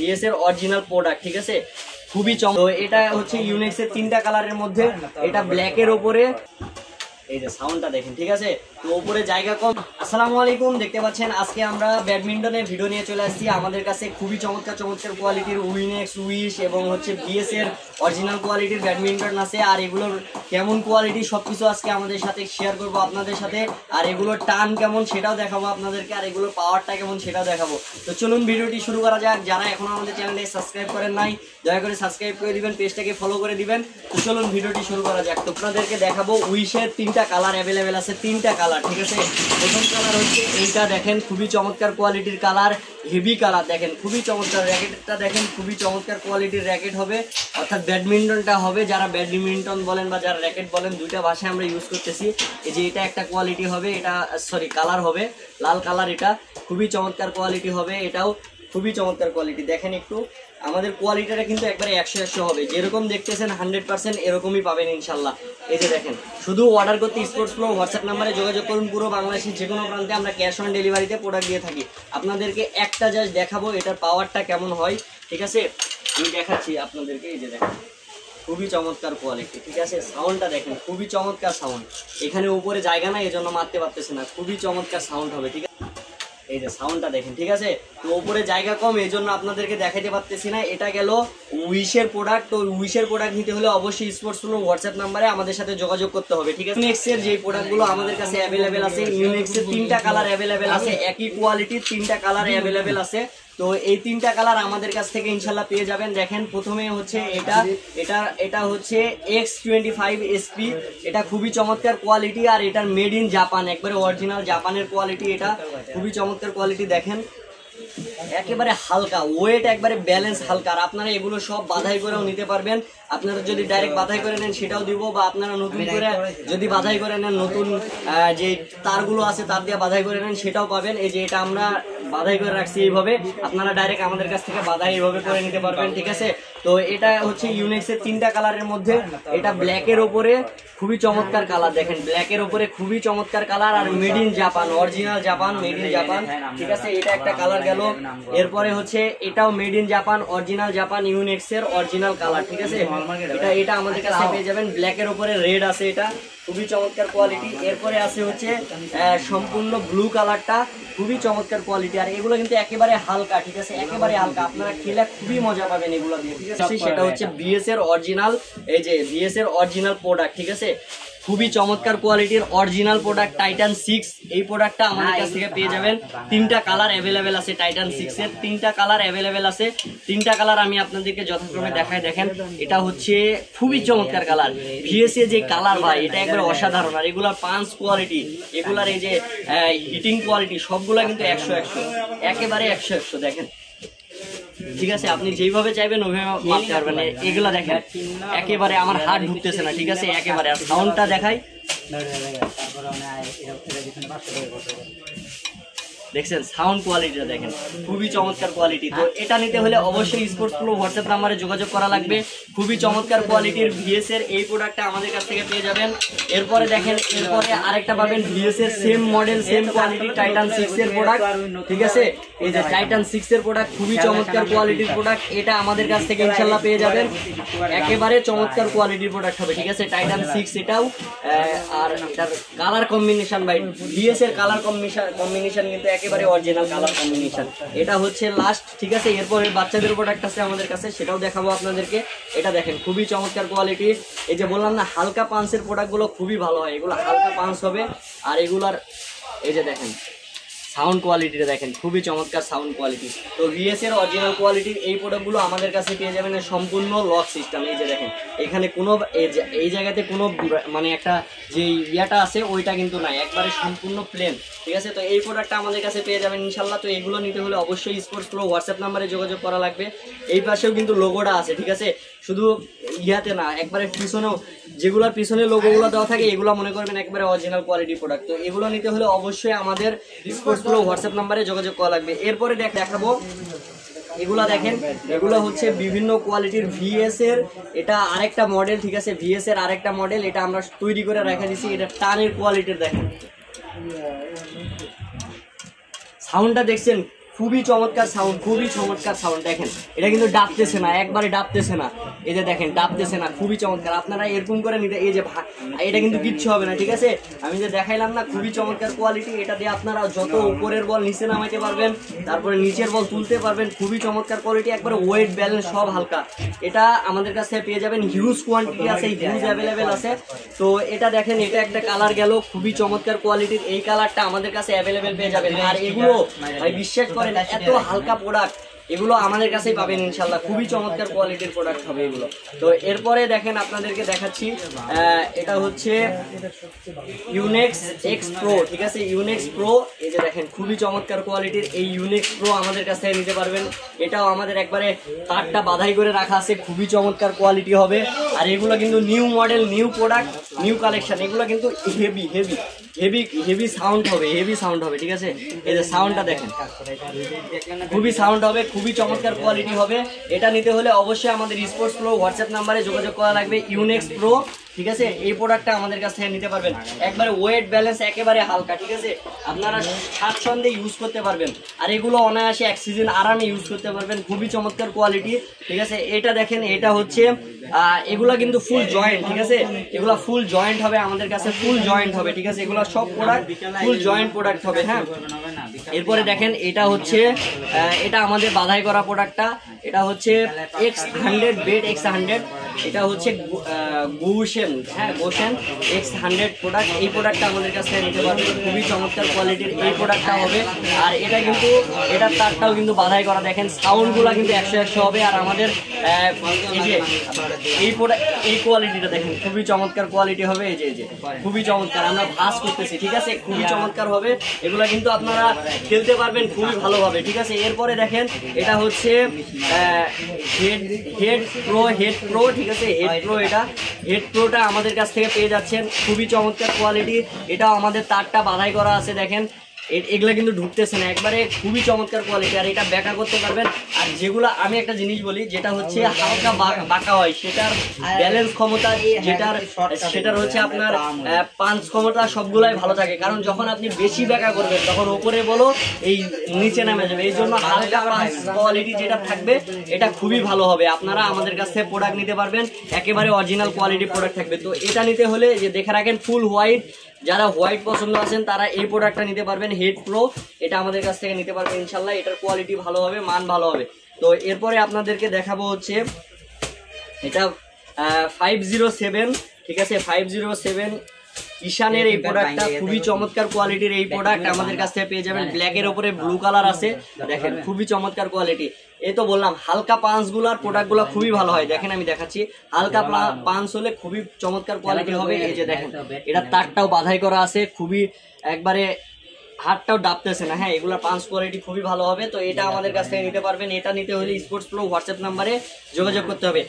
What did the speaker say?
VS এর original product, ঠিক আছে, খুবই তো এটা হচ্ছে ইউনিক্স এর 3টা কালারের মধ্যে, এটা ব্ল্যাকের উপরে, এই যে সাউন্ডটা দেখেন, ঠিক আছে। তো উপরে জায়গা কম। আসসালামু আলাইকুম, দেখতে পাচ্ছেন আজকে আমরা ব্যাডমিন্টনের ভিডিও নিয়ে চলে আসছি। আমাদের কাছে খুবই চমৎকার চমৎকার কোয়ালিটির উইনেক্স, উইশ এবং হচ্ছে ভিএস এর অরিজিনাল কোয়ালিটির ব্যাডমিন্টন আছে। আর এগুলোর কেমন কোয়ালিটি সবকিছু আজকে আমাদের সাথে শেয়ার করব আপনাদের সাথে। আর এগুলোর টান কেমন সেটাও দেখাবো আপনাদেরকে, আর এগুলোর পাওয়ারটা কেমন সেটাও দেখাবো। তো চলুন ভিডিওটি শুরু করা যাক। যারা এখনো আমাদের চ্যানেলটি সাবস্ক্রাইব করেন নাই, দয়া করে সাবস্ক্রাইব করে দিবেন, পেজটাকে ফলো করে দিবেন। তো চলুন ভিডিওটি শুরু করা যাক। তো আপনাদেরকে দেখাবো উইশের 3টা কালার অ্যাভেলেবেল আছে, 3টা কালার, ঠিক আছে। প্রথম কালার হচ্ছে এইটা, দেখেন খুবই চমৎকার কোয়ালিটির কালার, হেভি কালার, দেখেন খুবই চমৎকার। র্যাকেটটা দেখেন খুবই চমৎকার কোয়ালিটির র্যাকেট হবে, অর্থাৎ ব্যাডমিন্টনটা হবে, যারা ব্যাডমিন্টন বলেন বা যারা র্যাকেট বলেন, দুইটা ভাষায় আমরা ইউজ করতেছি। এই যে এটা একটা কোয়ালিটি হবে, এটা সরি কালার হবে লাল কালার, এটা খুবই চমৎকার কোয়ালিটি হবে, এটাও খুবই চমৎকার কোয়ালিটি। দেখেন একটু আমাদের কোয়ালিটিটা কিন্তু একবারে 100 হবে, যেরকম দেখতেছেন 100% এরকমই পাবেন ইনশাল্লাহ। এই যে দেখেন, শুধু অর্ডার করতে স্পোর্টস ফ্লো হোয়াটসঅ্যাপ নাম্বারে যোগাযোগ করুন। পুরো বাংলাদেশের যে কোনো প্রান্তে আমরা ক্যাশ অন ডেলিভারিতে প্রোডাক্ট দিয়ে থাকি। আপনাদেরকে একটা জাস্ট দেখাবো এটার পাওয়ারটা কেমন হয়, ঠিক আছে, আমি দেখাচ্ছি আপনাদেরকে। এই যে দেখেন খুবই চমৎকার কোয়ালিটি, ঠিক আছে। সাউন্ডটা দেখেন খুবই চমৎকার সাউন্ড, এখানে উপরে জায়গা নাই এজন্য মারতে পারতেছে না, খুবই চমৎকার সাউন্ড হবে, ঠিক আছে। এই যে সাউন্ডটা দেখেন, ঠিক আছে। তো উপরে জায়গা কম এই জন্য আপনাদেরকে দেখাতে পারতেছি না। এটা গেল উইশের প্রোডাক্ট। তো উইশের প্রোডাক্ট নিতে হলে অবশ্যই স্পোর্টস ফ্লো হোয়াটসঅ্যাপ নাম্বারে আমাদের সাথে যোগাযোগ করতে হবে, ঠিক আছে। ইউনিক্সের যে প্রোডাক্টগুলো আমাদের কাছে অ্যাভেলেবেল আছে, ইউনিক্সের 3টা কালার অ্যাভেলেবেল আছে, একই কোয়ালিটির 3টা কালার অ্যাভেলেবেল আছে। তো এই 3টা কালার আমাদের কাছ থেকে ইনশাল্লাহ পেয়ে যাবেন। দেখেন প্রথমে হচ্ছে এটা হচ্ছে X25 SP, এটা খুবই চমৎকার কোয়ালিটি, আর এটার মেড ইন জাপান, একবারে অরিজিনাল জাপানের কোয়ালিটি, এটা খুবই চমৎকার কোয়ালিটি। দেখেন একেবারে হালকা ওয়েট, একবারে ব্যালেন্স হালকা। আর আপনারা এগুলো সব বাধাই করেও নিতে পারবেন। আপনারা যদি ডাইরেক্ট বাধাই করে নেন সেটাও দিব, বা আপনারা নতুন করে যদি বাধাই করে নেন, নতুন যে তারগুলো আছে তার দিয়ে বাধাই করে নেন সেটাও পাবেন। এই যে এটা আমরা বাধাই করে রাখছি এইভাবে, আপনারা ডাইরেক্ট আমাদের কাছ থেকে বাধাই এইভাবে করে নিতে পারবেন, ঠিক আছে। তো এটা হচ্ছে ইউনিক্সের 3টা কালারের মধ্যে, এটা ব্ল্যাকের ওপরে খুবই চমৎকার কালার, দেখেন ব্ল্যাকের ওপরে খুবই চমৎকার কালার, আর made in Japan, original Japan, made in Japan, ঠিক আছে। এটা একটা কালার গেল। এরপরে হচ্ছে এটাও made in Japan, original Japan, ইউনিক্সের অরিজিনাল কালার, ঠিক আছে। এটা আমাদের কাছে পেয়ে যাবেন, ব্ল্যাকের ওপরে রেড আছে, এটা খুবই চমৎকার কোয়ালিটি। এরপরে আছে হচ্ছে সম্পূর্ণ ব্লু কালারটা, খুবই চমৎকার কোয়ালিটি। আর এগুলো কিন্তু একেবারে হালকা, ঠিক আছে, একেবারে হালকা, আপনারা খেলে খুবই মজা পাবেন এগুলো দিয়ে, ঠিক আছে। সেটা হচ্ছে ভিএস এর অরিজিনাল, এই যে ভিএস এর অরিজিনাল প্রোডাক্ট, ঠিক আছে, খুবই চমৎকার কোয়ালিটির অরিজিনাল প্রোডাক্ট টাইটান 6। এই প্রোডাক্টটা আমাদের কাছ থেকে পেয়ে যাবেন। 3টা কালার অ্যাভেলেবেল আছে টাইটান 6 এর, 3টা কালার অ্যাভেলেবেল আছে। 3টা কালার আমি আপনাদেরকে যথাক্রমে দেখায়। দেখেন এটা হচ্ছে খুবই চমৎকার কালার, ভিএস এ যে কালার ভাই, এটা একবারে অসাধারণ। আর এগুলার পাঞ্চ কোয়ালিটি, এগুলার এই যে হিটিং কোয়ালিটি, সবগুলা কিন্তু 100 একেবারে 100 দেখেন, ঠিক আছে। আপনি যেইভাবে চাইবেন ওইভাবে মারতে পারবেন। এগুলা দেখেন একেবারে আমার হাত ঢুকতেছে না, ঠিক আছে, একেবারে। আর সাউন্ডটা দেখাই, দেখছেন সাউন্ড কোয়ালিটিটা দেখেন খুবই চমৎকার কোয়ালিটি। তো এটা নিতে হলে অবশ্যই স্পোর্টস ফ্লো হোয়াটসঅ্যাপ নাম্বারে যোগাযোগ করা লাগবে। খুবই চমৎকার কোয়ালিটির ভিএস এর এই প্রোডাক্টটা আমাদের কাছ থেকে পেয়ে যাবেন। এরপরে দেখেন, এরপরে আরেকটা পাবেন ভিএস এর same model same quality Titan 6 এর প্রোডাক্ট, ঠিক আছে। এই যে টাইটান 6 এর প্রোডাক্ট খুবই চমৎকার কোয়ালিটির প্রোডাক্ট, এটা আমাদের কাছ থেকে ইনশাল্লাহ পেয়ে যাবেন। একেবারে চমৎকার কোয়ালিটির প্রোডাক্ট হবে, ঠিক আছে, টাইটান 6 এটাও। আর এটার কালার কম্বিনেশন ভাই, ভিএস এর কালার কম্বিনেশন কিন্তু একেবারে অরিজিনাল কালার কম্বিনেশন। এটা হচ্ছে লাস্ট, ঠিক আছে। এরপরে বাচ্চাদের প্রোডাক্ট আছে আমাদের কাছে, সেটাও দেখাবো আপনাদেরকে। এটা দেখেন খুবই চমৎকার কোয়ালিটি। এই যে বললাম না, হালকা পাঞ্চের প্রোডাক্টগুলো খুবই ভালো হয়, এগুলো হালকা পাঞ্চ হবে। আর এগুলার এই যে দেখেন সাউন্ড কোয়ালিটিটা দেখেন খুবই চমৎকার সাউন্ড কোয়ালিটি। তো ভিএস এর অরিজিনাল কোয়ালিটির এই প্রোডাক্টগুলো আমাদের কাছে পেয়ে যাবেন সম্পূর্ণ লক সিস্টেম। এই যে দেখেন এখানে কোনো এই জায়গাতে কোনো মানে একটা যে ইয়াটা আছে ওইটা কিন্তু নাই, একবারে সম্পূর্ণ প্লেন, ঠিক আছে। তো এই প্রোডাক্টটা আমাদের কাছে পেয়ে যাবেন ইনশাল্লাহ। তো এগুলো নিতে হলে অবশ্যই স্পোর্টস ফ্লো হোয়াটসঅ্যাপ নাম্বারে যোগাযোগ করা লাগবে। এই পাশেও কিন্তু লোগোটা আছে, ঠিক আছে, শুধু ইয়াতে না, একবারে পিছনেও যেগুলোর পিছনে লোগোগুলো দেওয়া থাকে এগুলো মনে করবেন একবারে অরিজিনাল কোয়ালিটি প্রোডাক্ট। তো এগুলো নিতে হলে অবশ্যই আমাদের স্পোর্টস ফ্লো হোয়াটসঅ্যাপ নাম্বারে যোগাযোগ করা লাগবে। এরপরে দেখাবো এগুলা, দেখেন এগুলো হচ্ছে বিভিন্ন কোয়ালিটির ভিএস এর, এটা আরেকটা মডেল, ঠিক আছে, ভিএস এর আরেকটা মডেল, এটা আমরা তৈরি করে রেখে দিছি। এটা টানের কোয়ালিটির দেখেন, সাউন্ডটা দেখছেন খুবই চমৎকার সাউন্ড, খুবই চমৎকার সাউন্ড। দেখেন এটা কিন্তু ডাবতেছে না, একবারে ডাবতেছে না, এই যে দেখেন ডাবতেছে না, খুবই চমৎকার। আপনারা এরকম করে নিতে, এই যে এটা কিন্তু কিচ্ছু হবে না, ঠিক আছে। আমি যে দেখাইলাম না, খুবই চমৎকার কোয়ালিটি। এটা দিয়ে আপনারা যত উপরের বল নিচে নামাইতে পারবেন, তারপরে নিচের বল তুলতে পারবেন, খুবই চমৎকার কোয়ালিটি, একবারে ওয়েট ব্যালেন্স সব হালকা। এটা আমাদের কাছে পেয়ে যাবেন, হিউজ কোয়ান্টিটি আছে, হিউজ অ্যাভেলেবেল আছে। তো এটা দেখেন, এটা একটা কালার গেল, খুবই চমৎকার কোয়ালিটির। এই কালারটা আমাদের কাছে অ্যাভেলেবেল পেয়ে যাবেন। আর এগুলো ভাই বিশ্বাস করেন, এত হালকা প্রোডাক্ট, এগুলো আমাদের কাছেই পাবেন ইনশাল্লাহ। খুবই চমৎকার কোয়ালিটির প্রোডাক্ট হবে এগুলো। তো এরপরে দেখেন আপনাদেরকে দেখাচ্ছি, এটা হচ্ছে ইউনেক্স এক্স প্রো, ঠিক আছে, ইউনেক্স প্রো। এই যে দেখেন খুবই চমৎকার কোয়ালিটির এই ইউনেক্স প্রো আমাদের কাছ থেকে নিতে পারবেন। এটাও আমাদের একবারে তারটা বাধাই করে রাখা আছে, খুবই চমৎকার কোয়ালিটি হবে। আর এগুলো কিন্তু new model, new product, new collection. এগুলো কিন্তু heavy heavy heavy heavy sound হবে, হেভি সাউন্ড হবে, ঠিক আছে। এই যে সাউন্ডটা দেখেন, খুবই সাউন্ড হবে, খুবই চমৎকার কোয়ালিটি হবে। এটা নিতে হলে অবশ্যই আমাদের স্পোর্টস প্রো হোয়াটসঅ্যাপ নাম্বারে যোগাযোগ করা লাগবে, ইউনেক্স প্রো, ঠিক আছে। এই প্রোডাক্টটা আমাদের কাছ থেকে নিতে পারবেন, একবারে ওয়েট ব্যালেন্স একেবারে হালকা, ঠিক আছে। আপনারা স্বাচ্ছন্দ্যে ইউজ করতে পারবেন। আর এগুলো অনায়াসে এক সিজন আরামে ইউজ করতে পারবেন, খুবই চমৎকার কোয়ালিটি, ঠিক আছে। এটা দেখেন, এটা হচ্ছে এগুলা কিন্তু ফুল জয়েন্ট, ঠিক আছে। এগুলা ফুল জয়েন্ট হবে আমাদের কাছে, ফুল জয়েন্ট হবে, ঠিক আছে। এগুলা সব প্রোডাক্ট ফুল জয়েন্ট প্রোডাক্ট হবে, হ্যাঁ। এরপরে দেখেন, এটা হচ্ছে এটা আমাদের বাধাই করা প্রোডাক্টটা, এটা হচ্ছে X100 বেড X100, এটা হচ্ছে গোশেন, হ্যাঁ গোশেন X100 প্রোডাক্ট। এই প্রোডাক্টটা আমাদের কাছে নিতে পারবেন, খুবই চমৎকার কোয়ালিটির এই প্রোডাক্টটা হবে। আর এটা কিন্তু, এটার তারটাও কিন্তু বাধাই করা, দেখেন সাউন্ডগুলো কিন্তু 100 হবে। আর আমাদের এই যে এই প্রোডাক্ট, এই কোয়ালিটিটা দেখেন, খুবই চমৎকার কোয়ালিটি হবে। এই যে খুবই চমৎকার, আমরা ভাস করতেছি, ঠিক আছে, খুবই চমৎকার হবে। এগুলা কিন্তু আপনারা খেলতে পারবেন খুবই ভালোভাবে, ঠিক আছে। এরপরে দেখেন, এটা হচ্ছে হেড প্রো, ঠিক আছে, হেড প্রো। এটা হেড প্রোটা আমাদের কাছ থেকে পেয়ে যাচ্ছেন, খুবই চমৎকার কোয়ালিটি। এটাও আমাদের তারটা বাধাই করা আছে, দেখেন এগুলা কিন্তু ঢুকতেছে না, একবারে খুবই চমৎকার কোয়ালিটি। আর এটা ব্যাকা করতে পারবেন। আর যেগুলো আমি একটা জিনিস বলি, যেটা হচ্ছে হালকা বাঁকা হয়, সেটার ব্যালেন্স ক্ষমতা, সেটার হচ্ছে আপনার পাঞ্চ ক্ষমতা সবগুলাই ভালো থাকে। কারণ যখন আপনি বেশি ব্যাকা করবেন, তখন উপরে বলো এই নিচে নামে যাবে। এই জন্য হালকা পাঞ্চ কোয়ালিটি যেটা থাকবে, এটা খুবই ভালো হবে। আপনারা আমাদের কাছ থেকে প্রোডাক্ট নিতে পারবেন, একেবারে অরিজিনাল কোয়ালিটি প্রোডাক্ট থাকবে। তো এটা নিতে হলে যে দেখে রাখেন, ফুল হোয়াইট, যারা হোয়াইট পছন্দ আছেন তারা এই প্রোডাক্টটা নিতে পারবেন, হেড প্রো। এটা আমাদের কাছ থেকে নিতে পারবেন ইনশাল্লাহ। এটার কোয়ালিটি ভালো হবে, মান ভালো হবে। তো এরপরে আপনাদেরকে দেখাবো হচ্ছে এটা 507, ঠিক আছে, 507 ঈশানের এই প্রোডাক্টটা, খুবই চমৎকার কোয়ালিটির এই প্রোডাক্ট আমাদের কাছ থেকে পেয়ে যাবেন। ব্ল্যাকের উপরে ব্লু কালার আছে, দেখেন খুবই চমৎকার কোয়ালিটি। এই তো বললাম, হালকা পাঞ্চ গুলার প্রোডাক্ট গুলো খুবই ভালো হয়। দেখেন আমি দেখাচ্ছি, হালকা পাঞ্চ হলে খুবই চমৎকার কোয়ালিটি হবে। এই যে দেখেন, এটা তারটাও বাধাই করা আছে, খুবই একবারে হাতটাও ডাবতেছে না, হ্যাঁ। এগুলা পাঞ্চ কোয়ালিটি খুবই ভালো হবে। তো এটা আমাদের কাছ থেকে নিতে পারবেন। এটা নিতে হলে স্পোর্টস প্রো হোয়াটসঅ্যাপ নাম্বারে যোগাযোগ করতে হবে।